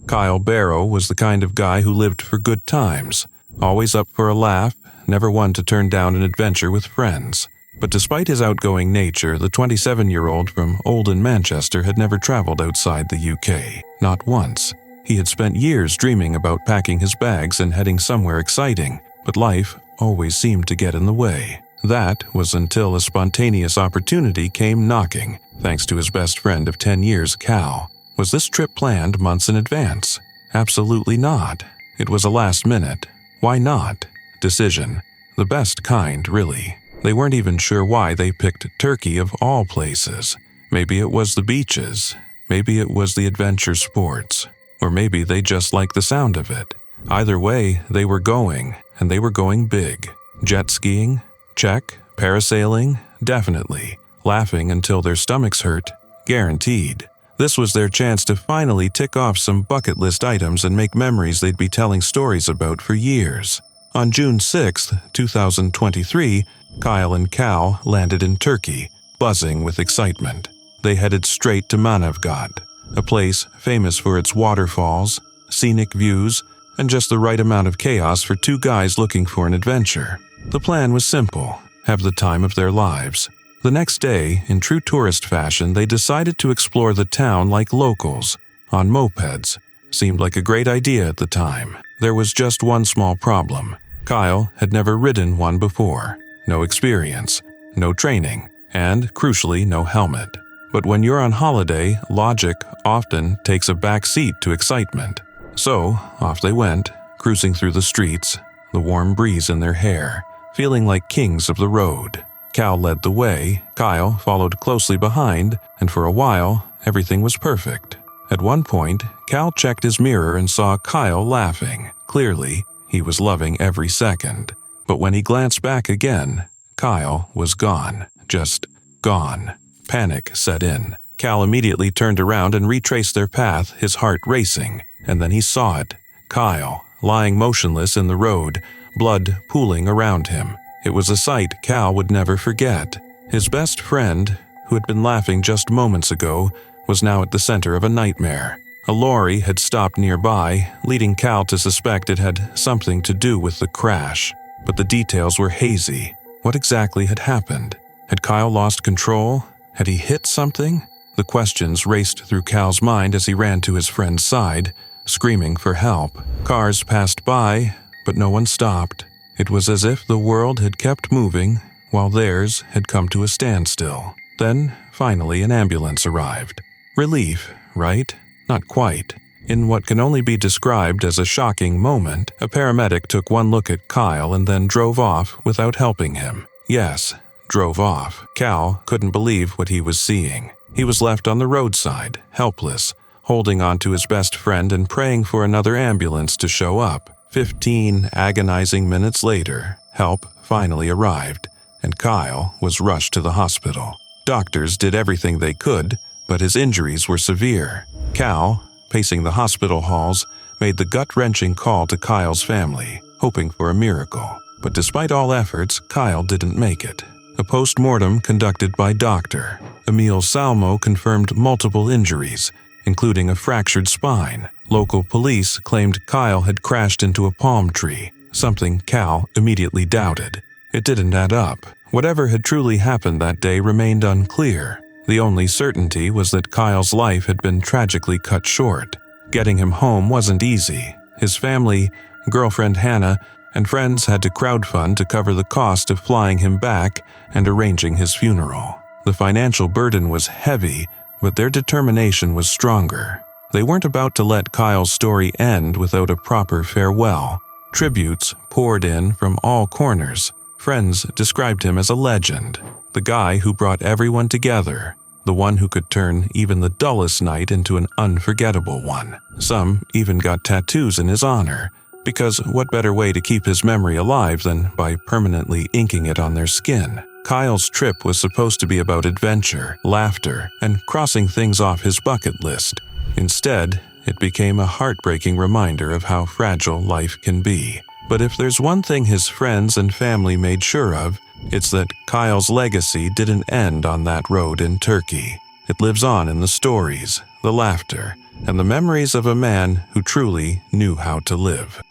Kyle Barrow was the kind of guy who lived for good times, always up for a laugh, never one to turn down an adventure with friends. But despite his outgoing nature, the 27-year-old from Oldham, Manchester had never traveled outside the UK, not once. He had spent years dreaming about packing his bags and heading somewhere exciting, but life always seemed to get in the way. That was until a spontaneous opportunity came knocking, thanks to his best friend of 10 years, Cal. Was this trip planned months in advance? Absolutely not. It was a last-minute, why not decision. The best kind, really. They weren't even sure why they picked Turkey of all places. Maybe it was the beaches, maybe it was the adventure sports, or maybe they just liked the sound of it. Either way, they were going, and they were going big. Jet skiing? Check. Parasailing? Definitely. Laughing until their stomachs hurt? Guaranteed. This was their chance to finally tick off some bucket list items and make memories they'd be telling stories about for years. On June 6, 2023, Kyle and Cal landed in Turkey, buzzing with excitement. They headed straight to Manavgat, a place famous for its waterfalls, scenic views, and just the right amount of chaos for two guys looking for an adventure. The plan was simple: have the time of their lives. The next day, in true tourist fashion, they decided to explore the town like locals, on mopeds. Seemed like a great idea at the time. There was just one small problem. Kyle had never ridden one before. No experience, no training, and, crucially, no helmet. But when you're on holiday, logic often takes a back seat to excitement. So, off they went, cruising through the streets, the warm breeze in their hair, feeling like kings of the road. Cal led the way, Kyle followed closely behind, and for a while, everything was perfect. At one point, Cal checked his mirror and saw Kyle laughing. Clearly, he was loving every second. But when he glanced back again, Kyle was gone. Just gone. Panic set in. Cal immediately turned around and retraced their path, his heart racing. And then he saw it. Kyle, lying motionless in the road, blood pooling around him. It was a sight Cal would never forget. His best friend, who had been laughing just moments ago, was now at the center of a nightmare. A lorry had stopped nearby, leading Cal to suspect it had something to do with the crash. But the details were hazy. What exactly had happened? Had Kyle lost control? Had he hit something? The questions raced through Cal's mind as he ran to his friend's side, screaming for help. Cars passed by, but no one stopped. It was as if the world had kept moving, while theirs had come to a standstill. Then, finally, an ambulance arrived. Relief, right? Not quite. In what can only be described as a shocking moment, a paramedic took one look at Kyle and then drove off without helping him. Yes, drove off. Cal couldn't believe what he was seeing. He was left on the roadside, helpless, holding on to his best friend and praying for another ambulance to show up. 15 agonizing minutes later, help finally arrived, and Kyle was rushed to the hospital. Doctors did everything they could, but his injuries were severe. Cal, pacing the hospital halls, made the gut-wrenching call to Kyle's family, hoping for a miracle. But despite all efforts, Kyle didn't make it. A post-mortem conducted by Dr. Emil Salmo confirmed multiple injuries, including a fractured spine. Local police claimed Kyle had crashed into a palm tree, something Cal immediately doubted. It didn't add up. Whatever had truly happened that day remained unclear. The only certainty was that Kyle's life had been tragically cut short. Getting him home wasn't easy. His family, girlfriend Hannah, and friends had to crowdfund to cover the cost of flying him back and arranging his funeral. The financial burden was heavy, but their determination was stronger. They weren't about to let Kyle's story end without a proper farewell. Tributes poured in from all corners. Friends described him as a legend, the guy who brought everyone together, the one who could turn even the dullest night into an unforgettable one. Some even got tattoos in his honor, because what better way to keep his memory alive than by permanently inking it on their skin? Kyle's trip was supposed to be about adventure, laughter, and crossing things off his bucket list. Instead, it became a heartbreaking reminder of how fragile life can be. But if there's one thing his friends and family made sure of, it's that Kyle's legacy didn't end on that road in Turkey. It lives on in the stories, the laughter, and the memories of a man who truly knew how to live.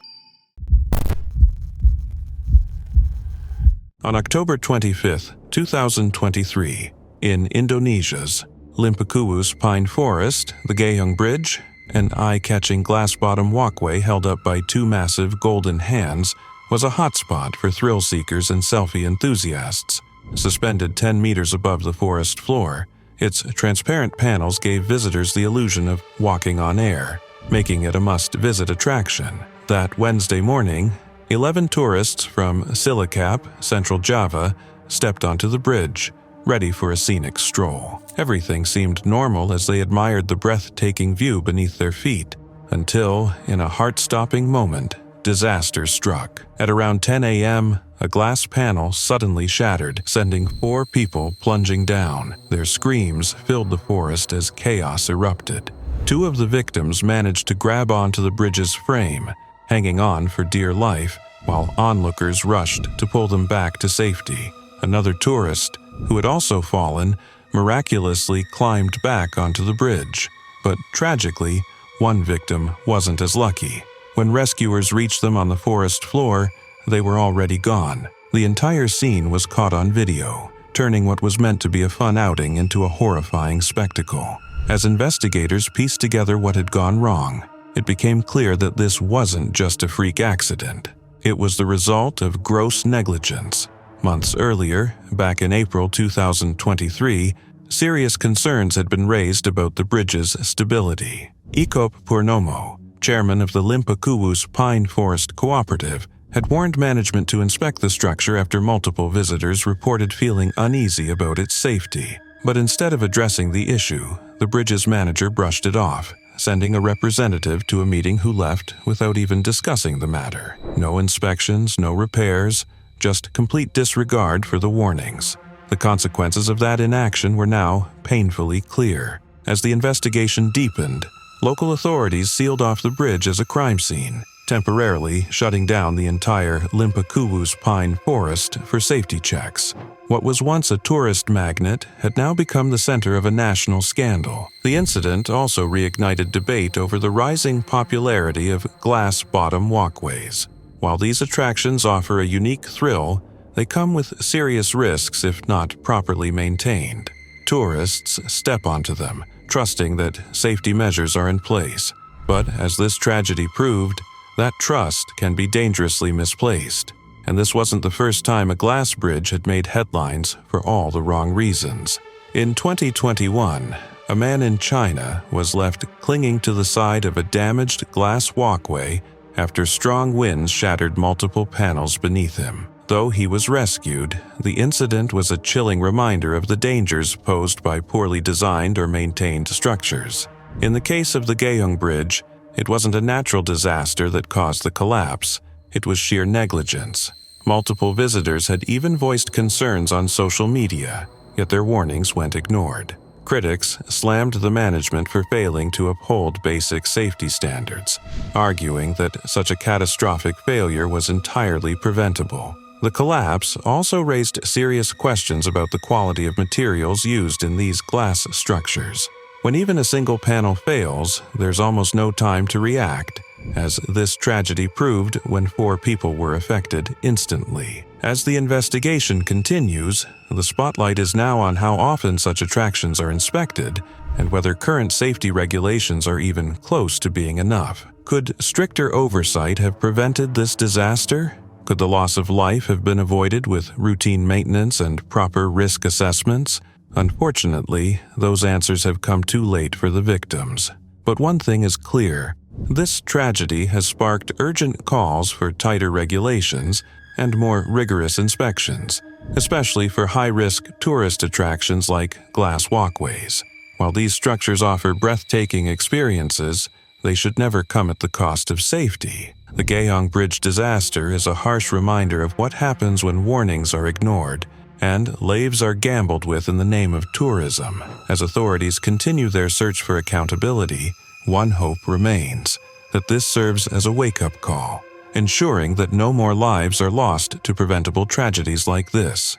On October 25, 2023, in Indonesia's Limpakuwus Pine Forest, the Gayung Bridge, an eye-catching glass-bottom walkway held up by two massive golden hands, was a hotspot for thrill-seekers and selfie enthusiasts. Suspended 10 meters above the forest floor, its transparent panels gave visitors the illusion of walking on air, making it a must-visit attraction. That Wednesday morning, 11 tourists from Cilacap, Central Java, stepped onto the bridge, ready for a scenic stroll. Everything seemed normal as they admired the breathtaking view beneath their feet, until, in a heart-stopping moment, disaster struck. At around 10 a.m., a glass panel suddenly shattered, sending 4 people plunging down. Their screams filled the forest as chaos erupted. 2 of the victims managed to grab onto the bridge's frame, hanging on for dear life, while onlookers rushed to pull them back to safety. Another tourist, who had also fallen, miraculously climbed back onto the bridge. But tragically, one victim wasn't as lucky. When rescuers reached them on the forest floor, they were already gone. The entire scene was caught on video, turning what was meant to be a fun outing into a horrifying spectacle. As investigators pieced together what had gone wrong, it became clear that this wasn't just a freak accident. It was the result of gross negligence. Months earlier, back in April 2023, serious concerns had been raised about the bridge's stability. Ikop Purnomo, chairman of the Limpakuwus Pine Forest Cooperative, had warned management to inspect the structure after multiple visitors reported feeling uneasy about its safety. But instead of addressing the issue, the bridge's manager brushed it off, sending a representative to a meeting who left without even discussing the matter. No inspections, no repairs, just complete disregard for the warnings. The consequences of that inaction were now painfully clear. As the investigation deepened, local authorities sealed off the bridge as a crime scene, temporarily shutting down the entire Limpakuwus Pine Forest for safety checks. What was once a tourist magnet had now become the center of a national scandal. The incident also reignited debate over the rising popularity of glass-bottom walkways. While these attractions offer a unique thrill, they come with serious risks if not properly maintained. Tourists step onto them, trusting that safety measures are in place. But as this tragedy proved, that trust can be dangerously misplaced. And this wasn't the first time a glass bridge had made headlines for all the wrong reasons. In 2021, a man in China was left clinging to the side of a damaged glass walkway after strong winds shattered multiple panels beneath him. Though he was rescued, the incident was a chilling reminder of the dangers posed by poorly designed or maintained structures. In the case of the Gayung Bridge, it wasn't a natural disaster that caused the collapse. It was sheer negligence. Multiple visitors had even voiced concerns on social media, yet their warnings went ignored. Critics slammed the management for failing to uphold basic safety standards, arguing that such a catastrophic failure was entirely preventable. The collapse also raised serious questions about the quality of materials used in these glass structures. When even a single panel fails, there's almost no time to react, as this tragedy proved when 4 people were affected instantly. As the investigation continues, the spotlight is now on how often such attractions are inspected and whether current safety regulations are even close to being enough. Could stricter oversight have prevented this disaster? Could the loss of life have been avoided with routine maintenance and proper risk assessments? Unfortunately, those answers have come too late for the victims. But one thing is clear. This tragedy has sparked urgent calls for tighter regulations and more rigorous inspections, especially for high-risk tourist attractions like glass walkways. While these structures offer breathtaking experiences, they should never come at the cost of safety. The Gayung Bridge disaster is a harsh reminder of what happens when warnings are ignored and lives are gambled with in the name of tourism. As authorities continue their search for accountability, one hope remains: that this serves as a wake-up call, ensuring that no more lives are lost to preventable tragedies like this.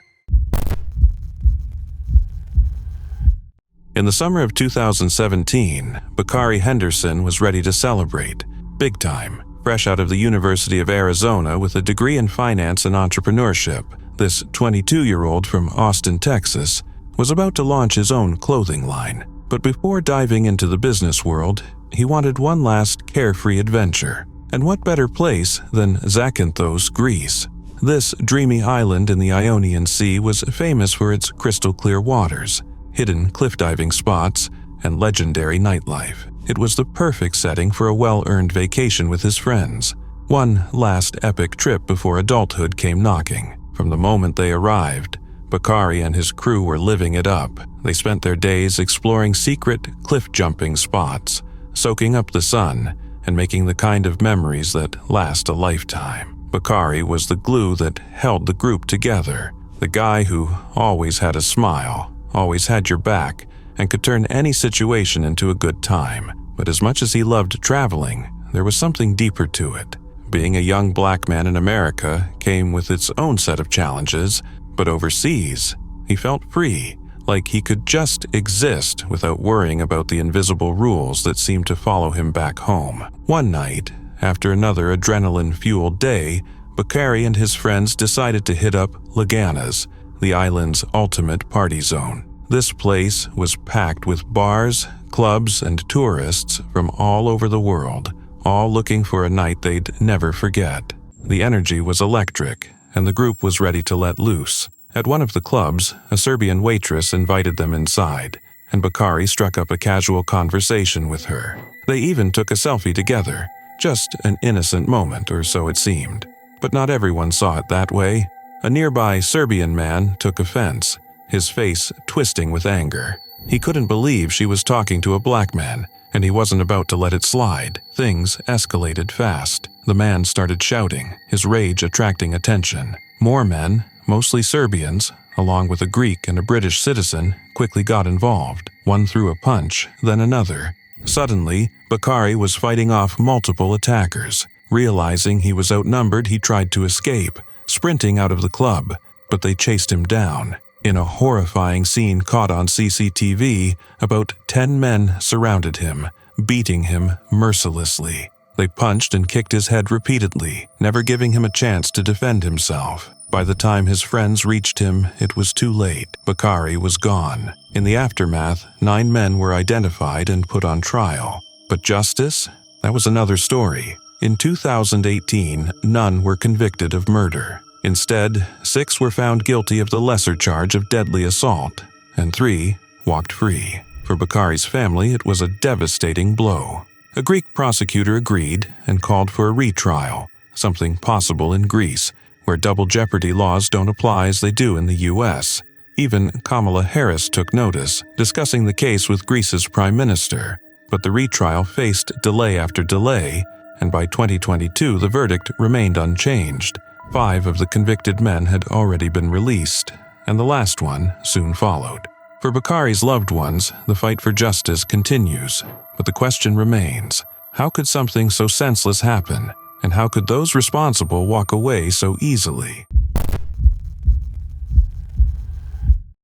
In the summer of 2017, Bakari Henderson was ready to celebrate, big time. Fresh out of the University of Arizona with a degree in finance and entrepreneurship, this 22-year-old from Austin, Texas, was about to launch his own clothing line. But before diving into the business world, he wanted one last carefree adventure. And what better place than Zakynthos, Greece? This dreamy island in the Ionian Sea was famous for its crystal-clear waters, hidden cliff diving spots, and legendary nightlife. It was the perfect setting for a well-earned vacation with his friends. One last epic trip before adulthood came knocking. From the moment they arrived, Bakari and his crew were living it up. They spent their days exploring secret cliff-jumping spots, soaking up the sun, and making the kind of memories that last a lifetime. Bakari was the glue that held the group together, the guy who always had a smile, always had your back, and could turn any situation into a good time. But as much as he loved traveling, there was something deeper to it. Being a young black man in America came with its own set of challenges, but overseas, he felt free, like he could just exist without worrying about the invisible rules that seemed to follow him back home. One night, after another adrenaline-fueled day, Bakari and his friends decided to hit up Laganas, the island's ultimate party zone. This place was packed with bars, clubs, and tourists from all over the world, all looking for a night they'd never forget. The energy was electric, and the group was ready to let loose. At one of the clubs, a Serbian waitress invited them inside, and Bakari struck up a casual conversation with her. They even took a selfie together, just an innocent moment, or so it seemed. But not everyone saw it that way. A nearby Serbian man took offense, his face twisting with anger. He couldn't believe she was talking to a black man, and he wasn't about to let it slide. Things escalated fast. The man started shouting, his rage attracting attention. More men, mostly Serbians, along with a Greek and a British citizen, quickly got involved. One threw a punch, then another. Suddenly, Bakari was fighting off multiple attackers. Realizing he was outnumbered, he tried to escape, sprinting out of the club, but they chased him down. In a horrifying scene caught on CCTV, about 10 men surrounded him, beating him mercilessly. They punched and kicked his head repeatedly, never giving him a chance to defend himself. By the time his friends reached him, it was too late. Bakari was gone. In the aftermath, 9 men were identified and put on trial. But justice? That was another story. In 2018, none were convicted of murder. Instead, 6 were found guilty of the lesser charge of deadly assault, and 3 walked free. For Bakari's family, it was a devastating blow. A Greek prosecutor agreed and called for a retrial, something possible in Greece, where double jeopardy laws don't apply as they do in the US. Even Kamala Harris took notice, discussing the case with Greece's prime minister. But the retrial faced delay after delay, and by 2022 the verdict remained unchanged. 5 of the convicted men had already been released, and the last one soon followed. For Bakari's loved ones, the fight for justice continues, but the question remains, how could something so senseless happen, and how could those responsible walk away so easily?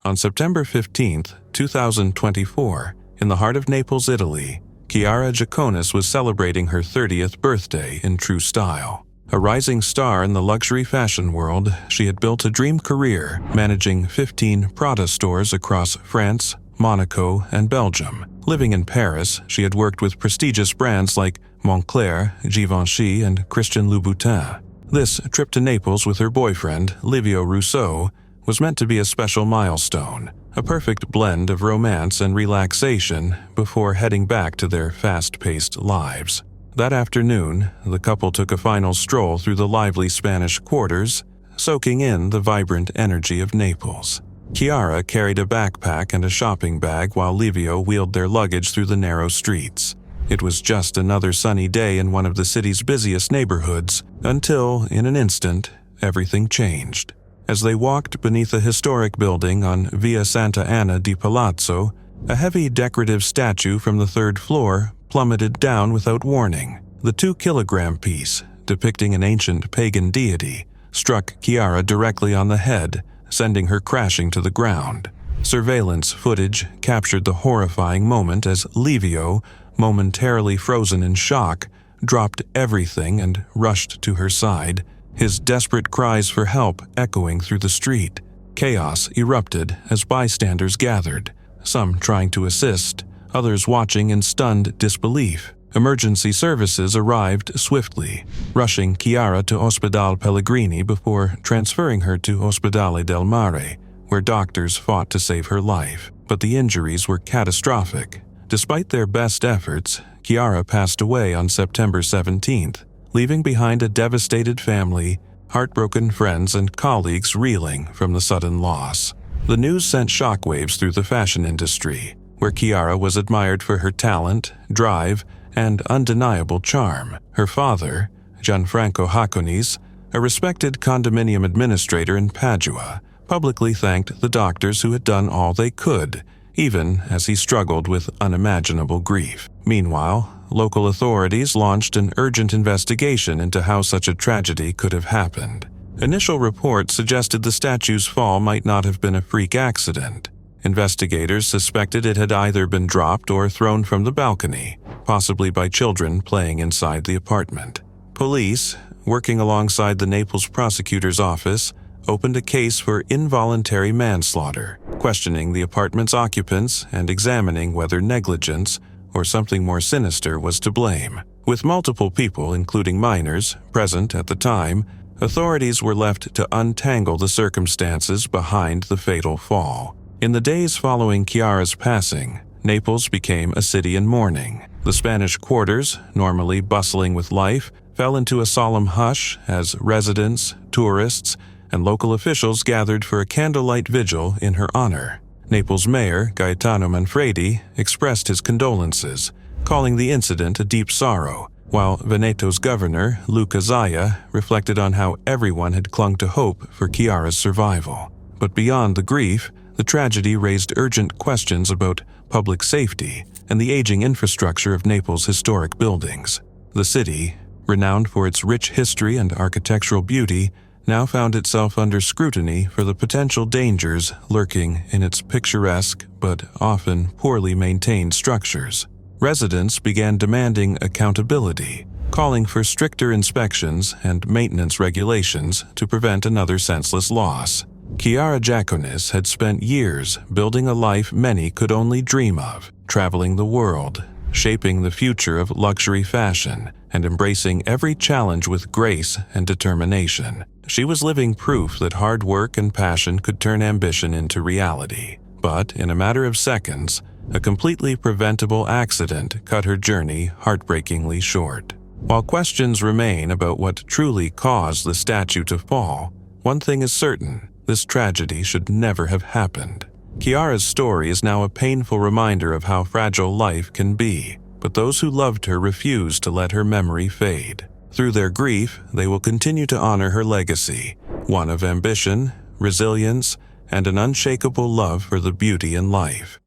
On September 15, 2024, in the heart of Naples, Italy, Chiara Giaconis was celebrating her 30th birthday in true style. A rising star in the luxury fashion world, she had built a dream career managing 15 Prada stores across France, Monaco, and Belgium. Living in Paris, she had worked with prestigious brands like Moncler, Givenchy, and Christian Louboutin. This trip to Naples with her boyfriend, Livio Rousseau, was meant to be a special milestone, a perfect blend of romance and relaxation before heading back to their fast-paced lives. That afternoon, the couple took a final stroll through the lively Spanish quarters, soaking in the vibrant energy of Naples. Chiara carried a backpack and a shopping bag while Livio wheeled their luggage through the narrow streets. It was just another sunny day in one of the city's busiest neighborhoods, until, in an instant, everything changed. As they walked beneath a historic building on Via Santa Anna di Palazzo, a heavy decorative statue from the 3rd floor plummeted down without warning. The 2-kilogram piece, depicting an ancient pagan deity, struck Chiara directly on the head, sending her crashing to the ground. Surveillance footage captured the horrifying moment as Livio, momentarily frozen in shock, dropped everything and rushed to her side, his desperate cries for help echoing through the street. Chaos erupted as bystanders gathered, some trying to assist, others watching in stunned disbelief. Emergency services arrived swiftly, rushing Chiara to Ospedale Pellegrini before transferring her to Ospedale del Mare, where doctors fought to save her life. But the injuries were catastrophic. Despite their best efforts, Chiara passed away on September 17th, leaving behind a devastated family, heartbroken friends, and colleagues reeling from the sudden loss. The news sent shockwaves through the fashion industry, where Chiara was admired for her talent, drive, and undeniable charm. Her father, Gianfranco Haconis, a respected condominium administrator in Padua, publicly thanked the doctors who had done all they could, even as he struggled with unimaginable grief. Meanwhile, local authorities launched an urgent investigation into how such a tragedy could have happened. Initial reports suggested the statue's fall might not have been a freak accident. Investigators suspected it had either been dropped or thrown from the balcony, possibly by children playing inside the apartment. Police, working alongside the Naples prosecutor's office, opened a case for involuntary manslaughter, questioning the apartment's occupants and examining whether negligence or something more sinister was to blame. With multiple people, including minors, present at the time, authorities were left to untangle the circumstances behind the fatal fall. In the days following Chiara's passing, Naples became a city in mourning. The Spanish quarters, normally bustling with life, fell into a solemn hush as residents, tourists, and local officials gathered for a candlelight vigil in her honor. Naples Mayor Gaetano Manfredi expressed his condolences, calling the incident a deep sorrow, while Veneto's governor, Luca Zaia, reflected on how everyone had clung to hope for Chiara's survival. But beyond the grief, the tragedy raised urgent questions about public safety and the aging infrastructure of Naples' historic buildings. The city, renowned for its rich history and architectural beauty, now found itself under scrutiny for the potential dangers lurking in its picturesque but often poorly maintained structures. Residents began demanding accountability, calling for stricter inspections and maintenance regulations to prevent another senseless loss. Chiara Giaconis had spent years building a life many could only dream of, traveling the world, shaping the future of luxury fashion, and embracing every challenge with grace and determination. She was living proof that hard work and passion could turn ambition into reality. But in a matter of seconds, a completely preventable accident cut her journey heartbreakingly short. While questions remain about what truly caused the statue to fall, one thing is certain: this tragedy should never have happened. Chiara's story is now a painful reminder of how fragile life can be, but those who loved her refused to let her memory fade. Through their grief, they will continue to honor her legacy, one of ambition, resilience, and an unshakable love for the beauty in life.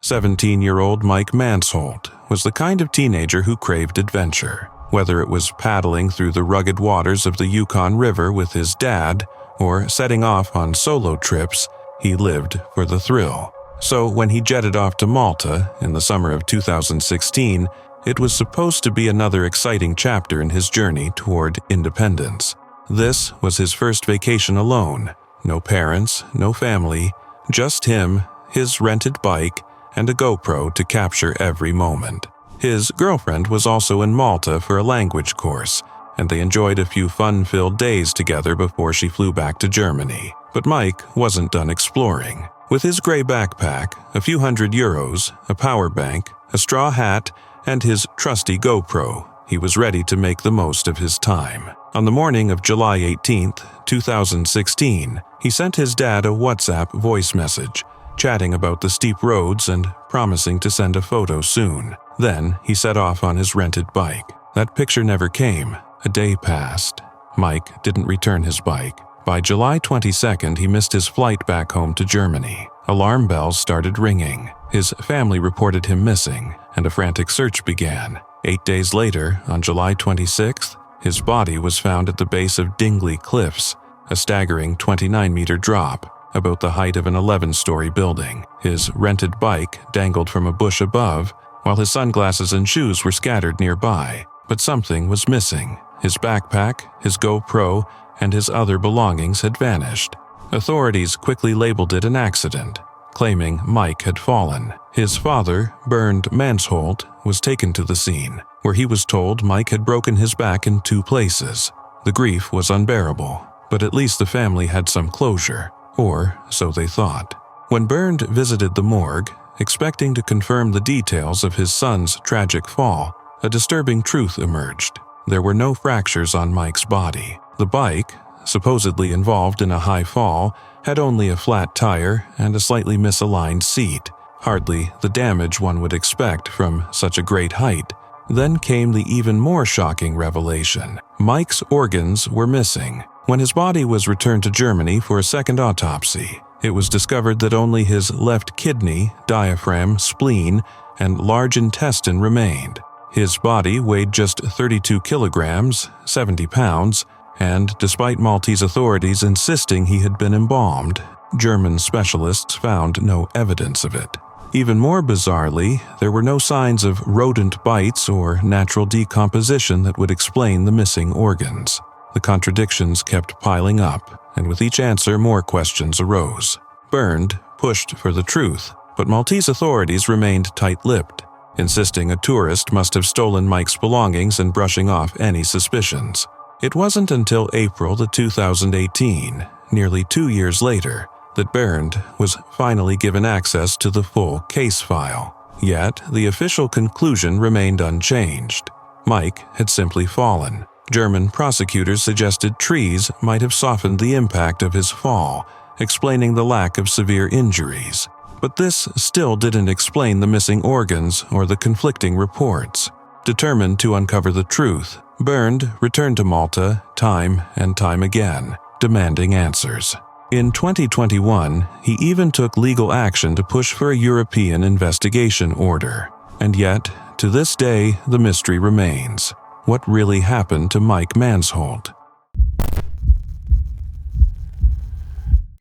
17-year-old Mike Mansholt was the kind of teenager who craved adventure. Whether it was paddling through the rugged waters of the Yukon River with his dad or setting off on solo trips, he lived for the thrill. So when he jetted off to Malta in the summer of 2016, it was supposed to be another exciting chapter in his journey toward independence. This was his first vacation alone. No parents, no family, just him, his rented bike, and a GoPro to capture every moment. His girlfriend was also in Malta for a language course, and they enjoyed a few fun-filled days together before she flew back to Germany. But Mike wasn't done exploring. With his gray backpack, a few €100, a power bank, a straw hat, and his trusty GoPro, he was ready to make the most of his time. On the morning of July 18, 2016, he sent his dad a WhatsApp voice message, chatting about the steep roads and promising to send a photo soon. Then he set off on his rented bike. That picture never came. A day passed. Mike didn't return his bike. By July 22nd, he missed his flight back home to Germany. Alarm bells started ringing. His family reported him missing, and a frantic search began. 8 days later, on July 26th, his body was found at the base of Dingley Cliffs, a staggering 29-meter drop, about the height of an 11-story building. His rented bike dangled from a bush above, while his sunglasses and shoes were scattered nearby. But something was missing. His backpack, his GoPro, and his other belongings had vanished. Authorities quickly labeled it an accident, claiming Mike had fallen. His father, Bernd Mansholt, was taken to the scene, where he was told Mike had broken his back in 2 places. The grief was unbearable, but at least the family had some closure, or so they thought. When Bernd visited the morgue, expecting to confirm the details of his son's tragic fall, a disturbing truth emerged. There were no fractures on Mike's body. The bike, supposedly involved in a high fall, had only a flat tire and a slightly misaligned seat, hardly the damage one would expect from such a great height. Then came the even more shocking revelation. Mike's organs were missing. When his body was returned to Germany for a second autopsy, it was discovered that only his left kidney, diaphragm, spleen, and large intestine remained. His body weighed just 32 kilograms, 70 pounds, and despite Maltese authorities insisting he had been embalmed, German specialists found no evidence of it. Even more bizarrely, there were no signs of rodent bites or natural decomposition that would explain the missing organs. The contradictions kept piling up, and with each answer more questions arose. Bernd pushed for the truth, but Maltese authorities remained tight-lipped, insisting a tourist must have stolen Mike's belongings and brushing off any suspicions. It wasn't until April 2018, nearly 2 years later, that Bernd was finally given access to the full case file. Yet, the official conclusion remained unchanged. Mike had simply fallen. German prosecutors suggested trees might have softened the impact of his fall, explaining the lack of severe injuries. But this still didn't explain the missing organs or the conflicting reports. Determined to uncover the truth, Bernd returned to Malta time and time again, demanding answers. In 2021, he even took legal action to push for a European investigation order. And yet, to this day, the mystery remains. What really happened to Mike Mansholt?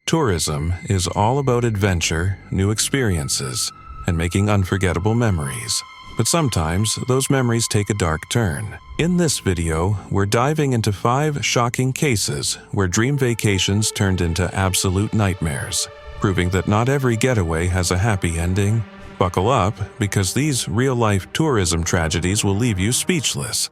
Tourism is all about adventure, new experiences, and making unforgettable memories. But sometimes, those memories take a dark turn. In this video, we're diving into 5 shocking cases where dream vacations turned into absolute nightmares, proving that not every getaway has a happy ending. Buckle up, because these real-life tourism tragedies will leave you speechless.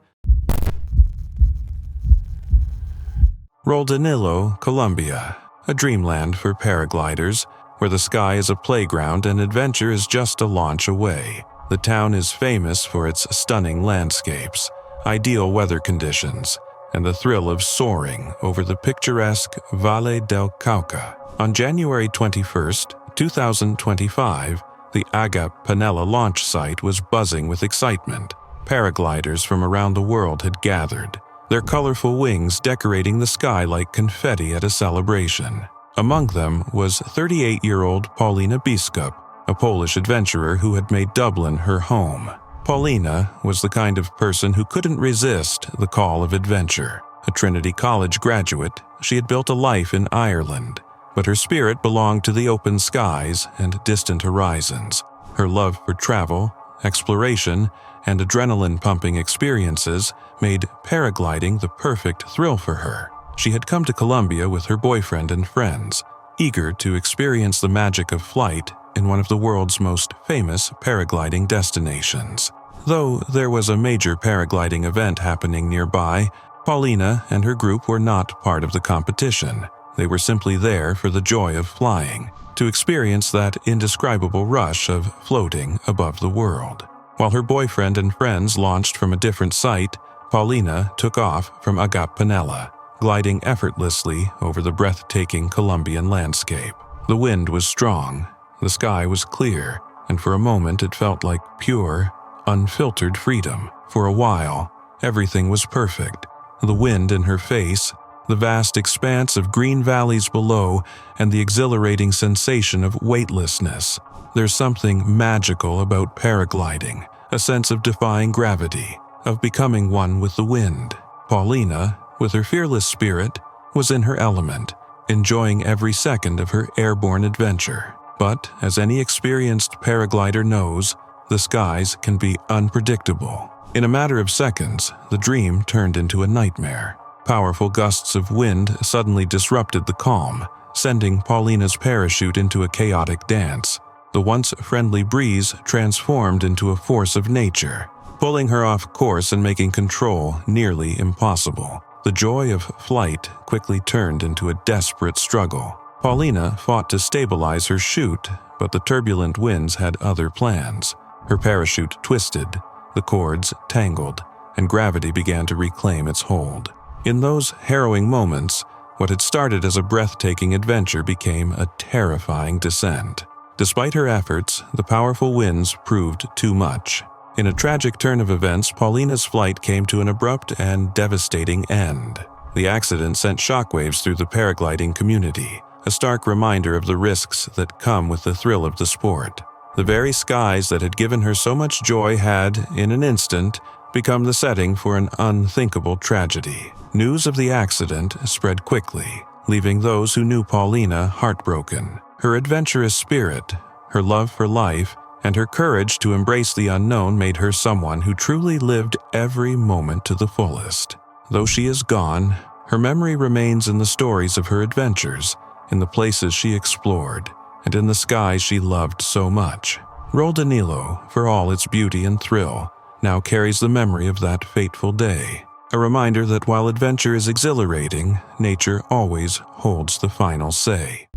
Roldanillo, Colombia, a dreamland for paragliders, where the sky is a playground and adventure is just a launch away. The town is famous for its stunning landscapes, ideal weather conditions, and the thrill of soaring over the picturesque Valle del Cauca. On January 21, 2025, the Agap Penella launch site was buzzing with excitement. Paragliders from around the world had gathered, their colorful wings decorating the sky like confetti at a celebration. Among them was 38-year-old Paulina Biskup, a Polish adventurer who had made Dublin her home. Paulina was the kind of person who couldn't resist the call of adventure. A Trinity College graduate, she had built a life in Ireland, but her spirit belonged to the open skies and distant horizons. Her love for travel, exploration, and adrenaline-pumping experiences made paragliding the perfect thrill for her. She had come to Colombia with her boyfriend and friends, eager to experience the magic of flight in one of the world's most famous paragliding destinations. Though there was a major paragliding event happening nearby, Paulina and her group were not part of the competition. They were simply there for the joy of flying, to experience that indescribable rush of floating above the world. While her boyfriend and friends launched from a different site, Paulina took off from Agap Penella, gliding effortlessly over the breathtaking Colombian landscape. The wind was strong, the sky was clear, and for a moment it felt like pure, unfiltered freedom. For a while, everything was perfect. The wind in her face, the vast expanse of green valleys below, and the exhilarating sensation of weightlessness. There's something magical about paragliding, a sense of defying gravity, of becoming one with the wind. Paulina, with her fearless spirit, was in her element, enjoying every second of her airborne adventure. But, as any experienced paraglider knows, the skies can be unpredictable. In a matter of seconds, the dream turned into a nightmare. Powerful gusts of wind suddenly disrupted the calm, sending Paulina's parachute into a chaotic dance. The once friendly breeze transformed into a force of nature, pulling her off course and making control nearly impossible. The joy of flight quickly turned into a desperate struggle. Paulina fought to stabilize her chute, but the turbulent winds had other plans. Her parachute twisted, the cords tangled, and gravity began to reclaim its hold. In those harrowing moments, what had started as a breathtaking adventure became a terrifying descent. Despite her efforts, the powerful winds proved too much. In a tragic turn of events, Paulina's flight came to an abrupt and devastating end. The accident sent shockwaves through the paragliding community, a stark reminder of the risks that come with the thrill of the sport. The very skies that had given her so much joy had, in an instant, become the setting for an unthinkable tragedy. News of the accident spread quickly, leaving those who knew Paulina heartbroken. Her adventurous spirit, her love for life, and her courage to embrace the unknown made her someone who truly lived every moment to the fullest. Though she is gone, her memory remains in the stories of her adventures, in the places she explored, and in the skies she loved so much. Rol de Nilo, for all its beauty and thrill, now carries the memory of that fateful day, a reminder that while adventure is exhilarating, nature always holds the final say.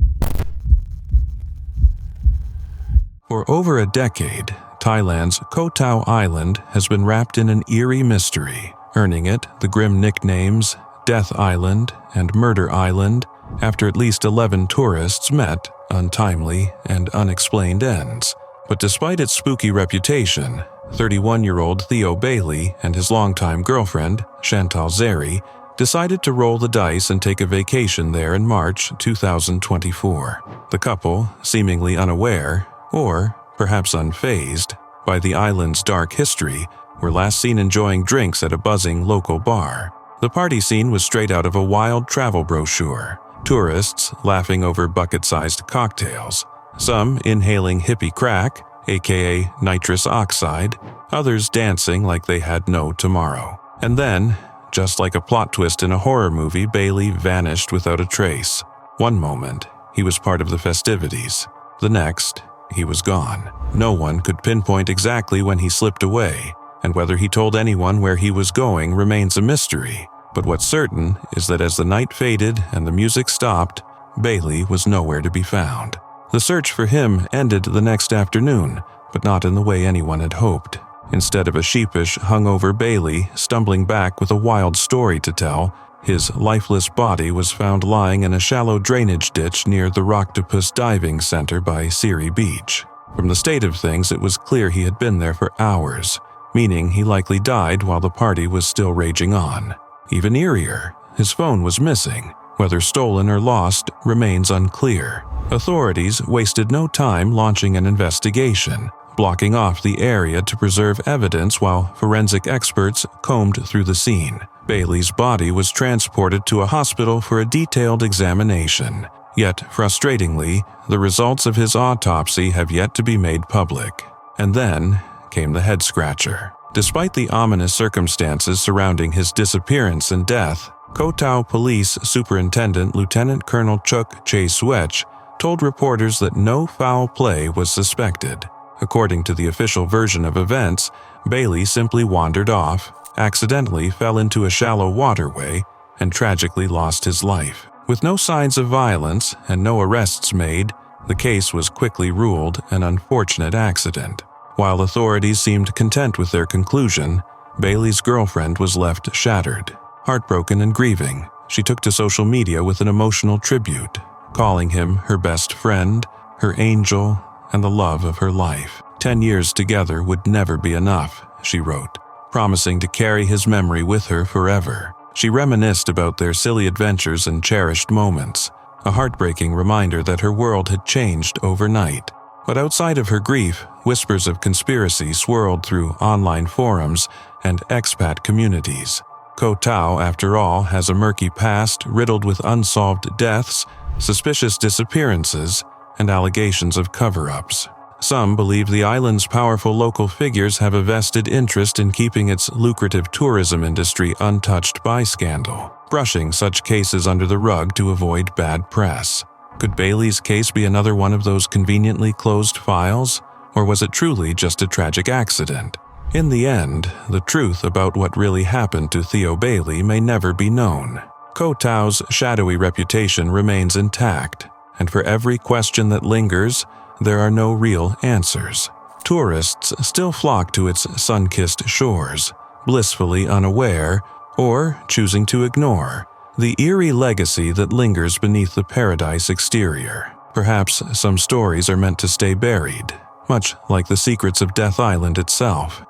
For over a decade, Thailand's Koh Tao Island has been wrapped in an eerie mystery, earning it the grim nicknames Death Island and Murder Island after at least 11 tourists met untimely and unexplained ends. But despite its spooky reputation, 31-year-old Theo Bailey and his longtime girlfriend, Chantal Zeri, decided to roll the dice and take a vacation there in March 2024. The couple, seemingly unaware, or perhaps unfazed, by the island's dark history, were last seen enjoying drinks at a buzzing local bar. The party scene was straight out of a wild travel brochure. Tourists laughing over bucket-sized cocktails, some inhaling hippie crack, aka nitrous oxide, others dancing like they had no tomorrow. And then, just like a plot twist in a horror movie, Bailey vanished without a trace. One moment, he was part of the festivities. The next, he was gone. No one could pinpoint exactly when he slipped away, and whether he told anyone where he was going remains a mystery. But what's certain is that as the night faded and the music stopped, Bailey was nowhere to be found. The search for him ended the next afternoon, but not in the way anyone had hoped. Instead of a sheepish, hungover Bailey stumbling back with a wild story to tell, his lifeless body was found lying in a shallow drainage ditch near the Rocktopus Diving Center by Siri Beach. From the state of things, it was clear he had been there for hours, meaning he likely died while the party was still raging on. Even eerier, his phone was missing. Whether stolen or lost remains unclear. Authorities wasted no time launching an investigation, blocking off the area to preserve evidence while forensic experts combed through the scene. Bailey's body was transported to a hospital for a detailed examination. Yet, frustratingly, the results of his autopsy have yet to be made public. And then came the head-scratcher. Despite the ominous circumstances surrounding his disappearance and death, Koh Tao Police Superintendent Lieutenant Colonel Chuk Chae Suech told reporters that no foul play was suspected. According to the official version of events, Bailey simply wandered off, accidentally fell into a shallow waterway, and tragically lost his life. With no signs of violence and no arrests made, the case was quickly ruled an unfortunate accident. While authorities seemed content with their conclusion, Bailey's girlfriend was left shattered. Heartbroken and grieving, she took to social media with an emotional tribute, calling him her best friend, her angel, and the love of her life. 10 years together would never be enough, she wrote, promising to carry his memory with her forever. She reminisced about their silly adventures and cherished moments, a heartbreaking reminder that her world had changed overnight. But outside of her grief, whispers of conspiracy swirled through online forums and expat communities. Koh Tao, after all, has a murky past riddled with unsolved deaths, suspicious disappearances, and allegations of cover-ups. Some believe the island's powerful local figures have a vested interest in keeping its lucrative tourism industry untouched by scandal, brushing such cases under the rug to avoid bad press. Could Bailey's case be another one of those conveniently closed files, or was it truly just a tragic accident? In the end, the truth about what really happened to Theo Bailey may never be known. Koh Tao's shadowy reputation remains intact, and for every question that lingers, there are no real answers. Tourists still flock to its sun-kissed shores, blissfully unaware, or choosing to ignore, the eerie legacy that lingers beneath the paradise exterior. Perhaps some stories are meant to stay buried, much like the secrets of Death Island itself.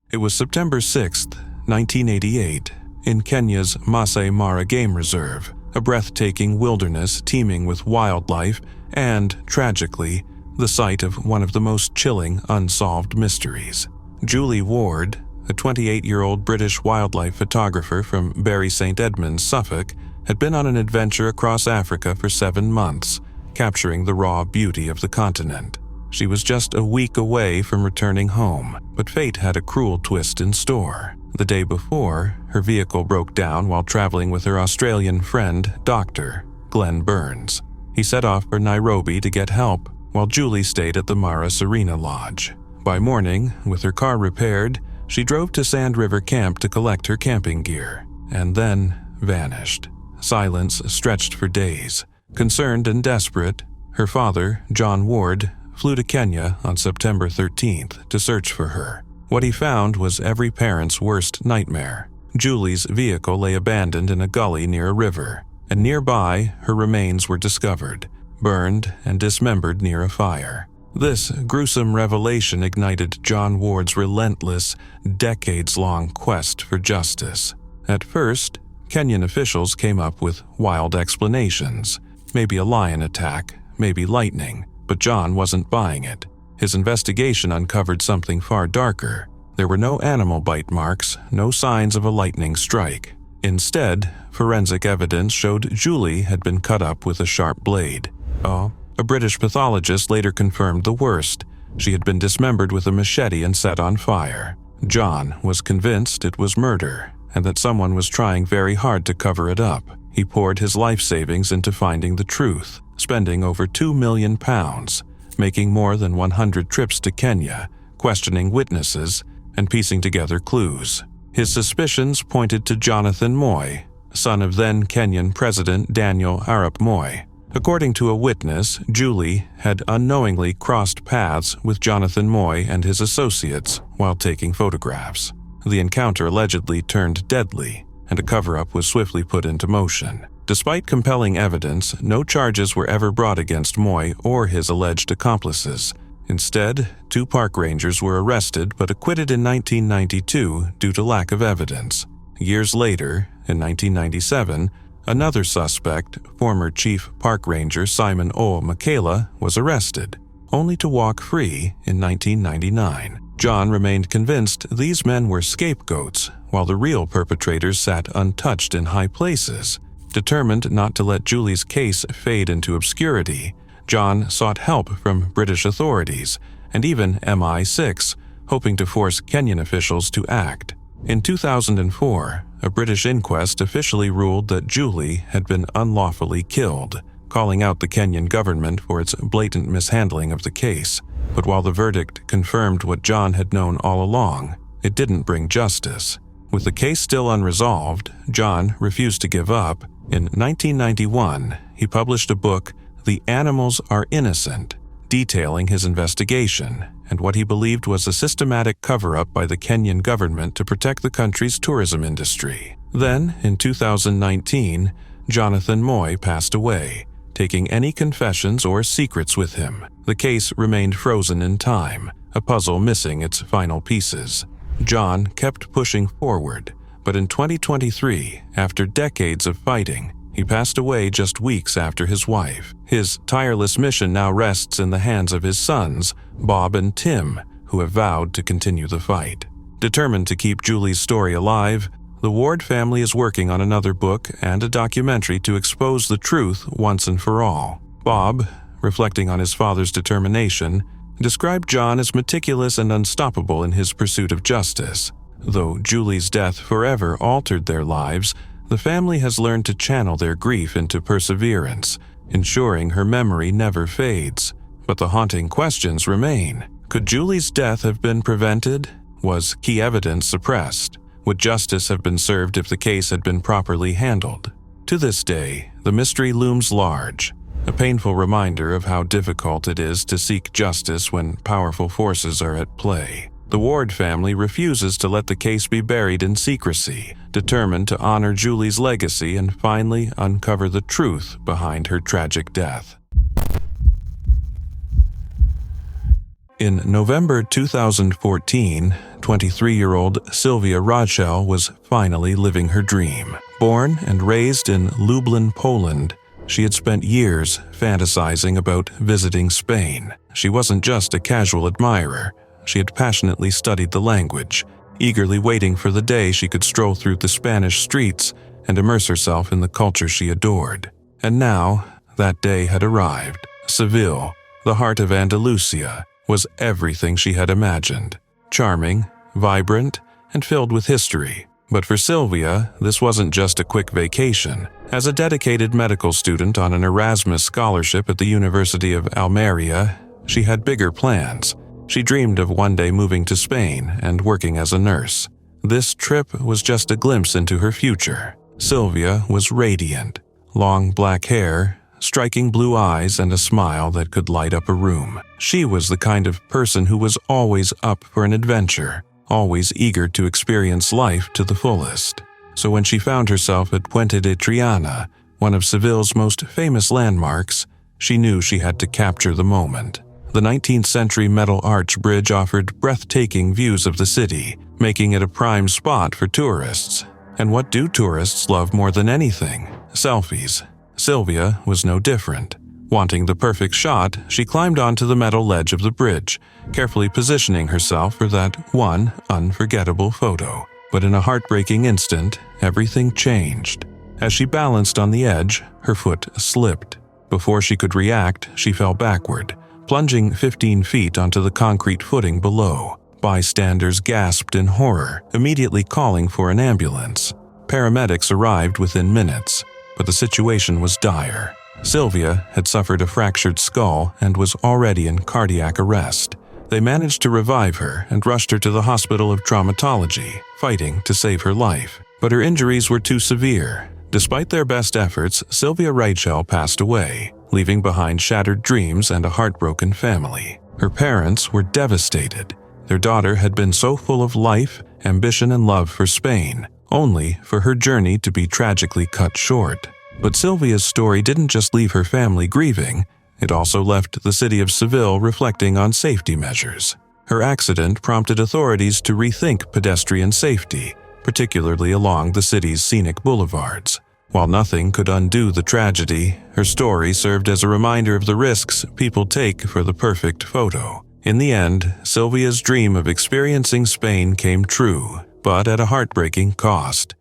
It was September 6, 1988, in Kenya's Masai Mara Game Reserve, a breathtaking wilderness teeming with wildlife and, tragically, the site of one of the most chilling unsolved mysteries. Julie Ward, a 28-year-old British wildlife photographer from Bury St. Edmunds, Suffolk, had been on an adventure across Africa for 7 months, capturing the raw beauty of the continent. She was just a week away from returning home, but fate had a cruel twist in store. The day before, her vehicle broke down while traveling with her Australian friend, Dr. Glenn Burns. He set off for Nairobi to get help, while Julie stayed at the Mara Serena Lodge. By morning, with her car repaired, she drove to Sand River Camp to collect her camping gear, and then vanished. Silence stretched for days. Concerned and desperate, her father, John Ward, flew to Kenya on September 13th to search for her. What he found was every parent's worst nightmare. Julie's vehicle lay abandoned in a gully near a river, and nearby, her remains were discovered, burned and dismembered near a fire. This gruesome revelation ignited John Ward's relentless, decades-long quest for justice. At first, Kenyan officials came up with wild explanations. Maybe a lion attack, maybe lightning, but John wasn't buying it. His investigation uncovered something far darker. There were no animal bite marks, no signs of a lightning strike. Instead, forensic evidence showed Julie had been cut up with a sharp blade. A British pathologist later confirmed the worst. She had been dismembered with a machete and set on fire. John was convinced it was murder, and that someone was trying very hard to cover it up. He poured his life savings into finding the truth, spending over £2 million, making more than 100 trips to Kenya, questioning witnesses, and piecing together clues. His suspicions pointed to Jonathan Moi, son of then Kenyan President Daniel Arap Moi. According to a witness, Julie had unknowingly crossed paths with Jonathan Moi and his associates while taking photographs. The encounter allegedly turned deadly, and a cover-up was swiftly put into motion. Despite compelling evidence, no charges were ever brought against Moi or his alleged accomplices. Instead, 2 park rangers were arrested but acquitted in 1992 due to lack of evidence. Years later, in 1997, another suspect, former Chief Park Ranger Simon O. Makela, was arrested, only to walk free in 1999. John remained convinced these men were scapegoats, while the real perpetrators sat untouched in high places. Determined not to let Julie's case fade into obscurity, John sought help from British authorities, and even MI6, hoping to force Kenyan officials to act. In 2004, a British inquest officially ruled that Julie had been unlawfully killed, calling out the Kenyan government for its blatant mishandling of the case. But while the verdict confirmed what John had known all along, it didn't bring justice. With the case still unresolved, John refused to give up. In 1991, he published a book, The Animals Are Innocent, detailing his investigation and what he believed was a systematic cover-up by the Kenyan government to protect the country's tourism industry. Then, in 2019, Jonathan Moi passed away, taking any confessions or secrets with him. The case remained frozen in time, a puzzle missing its final pieces. John kept pushing forward, but in 2023, after decades of fighting, he passed away just weeks after his wife. His tireless mission now rests in the hands of his sons, Bob and Tim, who have vowed to continue the fight. Determined to keep Julie's story alive, the Ward family is working on another book and a documentary to expose the truth once and for all. Bob, reflecting on his father's determination, described John as meticulous and unstoppable in his pursuit of justice. Though Julie's death forever altered their lives, the family has learned to channel their grief into perseverance, ensuring her memory never fades. But the haunting questions remain. Could Julie's death have been prevented? Was key evidence suppressed? Would justice have been served if the case had been properly handled? To this day, the mystery looms large, a painful reminder of how difficult it is to seek justice when powerful forces are at play. The Ward family refuses to let the case be buried in secrecy, determined to honor Julie's legacy and finally uncover the truth behind her tragic death. In November 2014, 23-year-old Sylwia Radzel was finally living her dream. Born and raised in Lublin, Poland, she had spent years fantasizing about visiting Spain. She wasn't just a casual admirer. She had passionately studied the language, eagerly waiting for the day she could stroll through the Spanish streets and immerse herself in the culture she adored. And now, that day had arrived. Seville, the heart of Andalusia, was everything she had imagined. Charming, vibrant, and filled with history. But for Sylwia, this wasn't just a quick vacation. As a dedicated medical student on an Erasmus scholarship at the University of Almeria, she had bigger plans. She dreamed of one day moving to Spain and working as a nurse. This trip was just a glimpse into her future. Sylwia was radiant. Long black hair, striking blue eyes, and a smile that could light up a room. She was the kind of person who was always up for an adventure, always eager to experience life to the fullest. So when she found herself at Puente de Triana, one of Seville's most famous landmarks, she knew she had to capture the moment. The 19th-century metal arch bridge offered breathtaking views of the city, making it a prime spot for tourists. And what do tourists love more than anything? Selfies. Sylwia was no different. Wanting the perfect shot, she climbed onto the metal ledge of the bridge, carefully positioning herself for that one unforgettable photo. But in a heartbreaking instant, everything changed. As she balanced on the edge, her foot slipped. Before she could react, she fell backward, plunging 15 feet onto the concrete footing below. Bystanders gasped in horror, immediately calling for an ambulance. Paramedics arrived within minutes, but the situation was dire. Sylwia had suffered a fractured skull and was already in cardiac arrest. They managed to revive her and rushed her to the Hospital of Traumatology, fighting to save her life. But her injuries were too severe. Despite their best efforts, Sylwia Radzel passed away, leaving behind shattered dreams and a heartbroken family. Her parents were devastated. Their daughter had been so full of life, ambition, and love for Spain, only for her journey to be tragically cut short. But Sylwia's story didn't just leave her family grieving, it also left the city of Seville reflecting on safety measures. Her accident prompted authorities to rethink pedestrian safety, particularly along the city's scenic boulevards. While nothing could undo the tragedy, her story served as a reminder of the risks people take for the perfect photo. In the end, Sylwia's dream of experiencing Spain came true, but at a heartbreaking cost.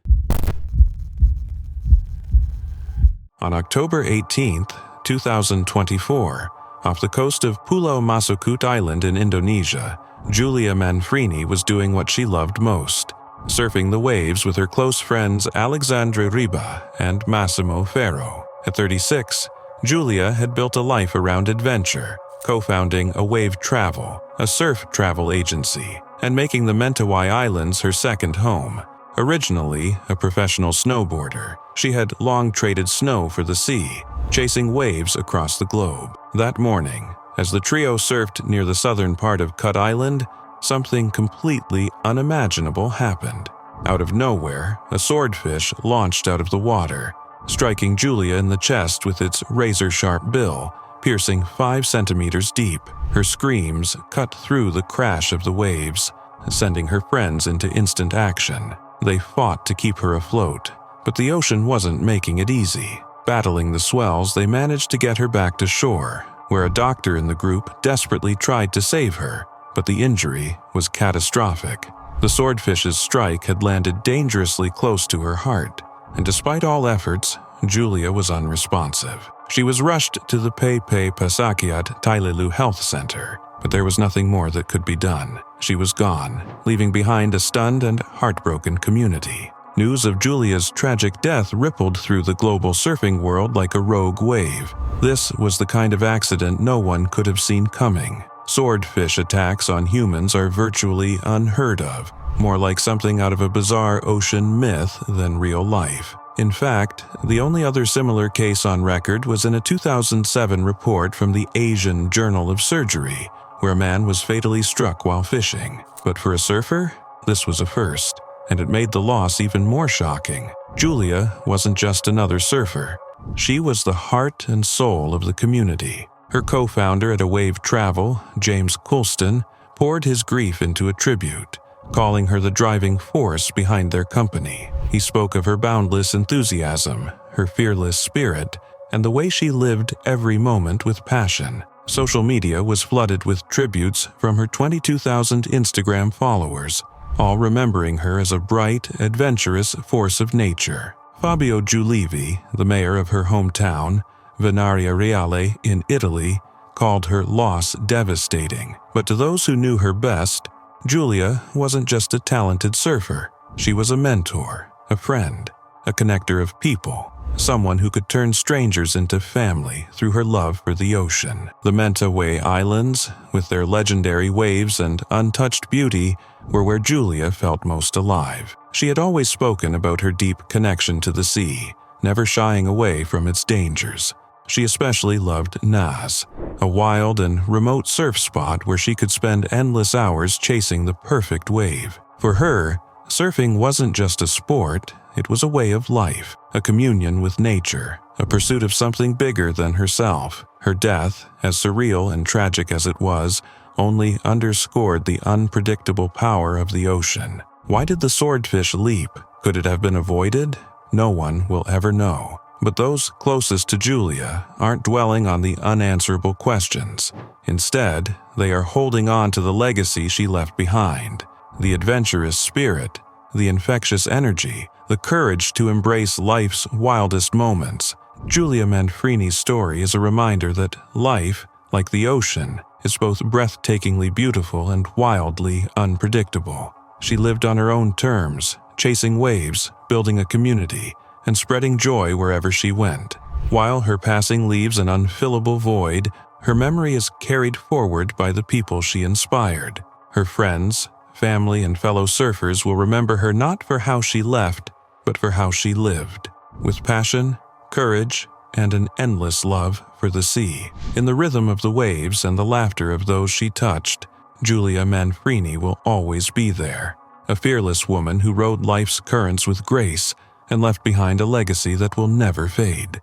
On October 18, 2024, off the coast of Pulau Masukut Island in Indonesia, Julia Manfrini was doing what she loved most, surfing the waves with her close friends Alexandra Riba and Massimo Ferro. At 36, Julia had built a life around adventure, co-founding Awave Travel, a surf travel agency, and making the Mentawai Islands her second home. Originally a professional snowboarder, she had long traded snow for the sea, chasing waves across the globe. That morning, as the trio surfed near the southern part of Cut Island, something completely unimaginable happened. Out of nowhere, a swordfish launched out of the water, striking Julia in the chest with its razor-sharp bill, piercing 5 centimeters deep. Her screams cut through the crash of the waves, sending her friends into instant action. They fought to keep her afloat, but the ocean wasn't making it easy. Battling the swells, they managed to get her back to shore, where a doctor in the group desperately tried to save her, but the injury was catastrophic. The swordfish's strike had landed dangerously close to her heart, and despite all efforts, Julia was unresponsive. She was rushed to the Pepe Pasakiat Tailelu Health Center, but there was nothing more that could be done. She was gone, leaving behind a stunned and heartbroken community. News of Julia's tragic death rippled through the global surfing world like a rogue wave. This was the kind of accident no one could have seen coming. Swordfish attacks on humans are virtually unheard of, more like something out of a bizarre ocean myth than real life. In fact, the only other similar case on record was in a 2007 report from the Asian Journal of Surgery, where a man was fatally struck while fishing. But for a surfer, this was a first, and it made the loss even more shocking. Julia wasn't just another surfer. She was the heart and soul of the community. Her co-founder at Awave Travel, James Coulston, poured his grief into a tribute, calling her the driving force behind their company. He spoke of her boundless enthusiasm, her fearless spirit, and the way she lived every moment with passion. Social media was flooded with tributes from her 22,000 Instagram followers, all remembering her as a bright, adventurous force of nature. Fabio Giulivi, the mayor of her hometown, Venaria Reale in Italy, called her loss devastating. But to those who knew her best, Julia wasn't just a talented surfer. She was a mentor, a friend, a connector of people, someone who could turn strangers into family through her love for the ocean. The Mentawai Islands, with their legendary waves and untouched beauty, were where Julia felt most alive. She had always spoken about her deep connection to the sea, never shying away from its dangers. She especially loved Naz, a wild and remote surf spot where she could spend endless hours chasing the perfect wave. For her, surfing wasn't just a sport, it was a way of life, a communion with nature, a pursuit of something bigger than herself. Her death, as surreal and tragic as it was, only underscored the unpredictable power of the ocean. Why did the swordfish leap? Could it have been avoided? No one will ever know. But those closest to Julia aren't dwelling on the unanswerable questions. Instead, they are holding on to the legacy she left behind, the adventurous spirit, the infectious energy, the courage to embrace life's wildest moments. Julia Manfrini's story is a reminder that life, like the ocean, is both breathtakingly beautiful and wildly unpredictable. She lived on her own terms, chasing waves, building a community, and spreading joy wherever she went. While her passing leaves an unfillable void, her memory is carried forward by the people she inspired. Her friends, family, and fellow surfers will remember her not for how she left, but for how she lived, with passion, courage, and an endless love for the sea. In the rhythm of the waves and the laughter of those she touched, Julia Manfrini will always be there, a fearless woman who rode life's currents with grace and left behind a legacy that will never fade.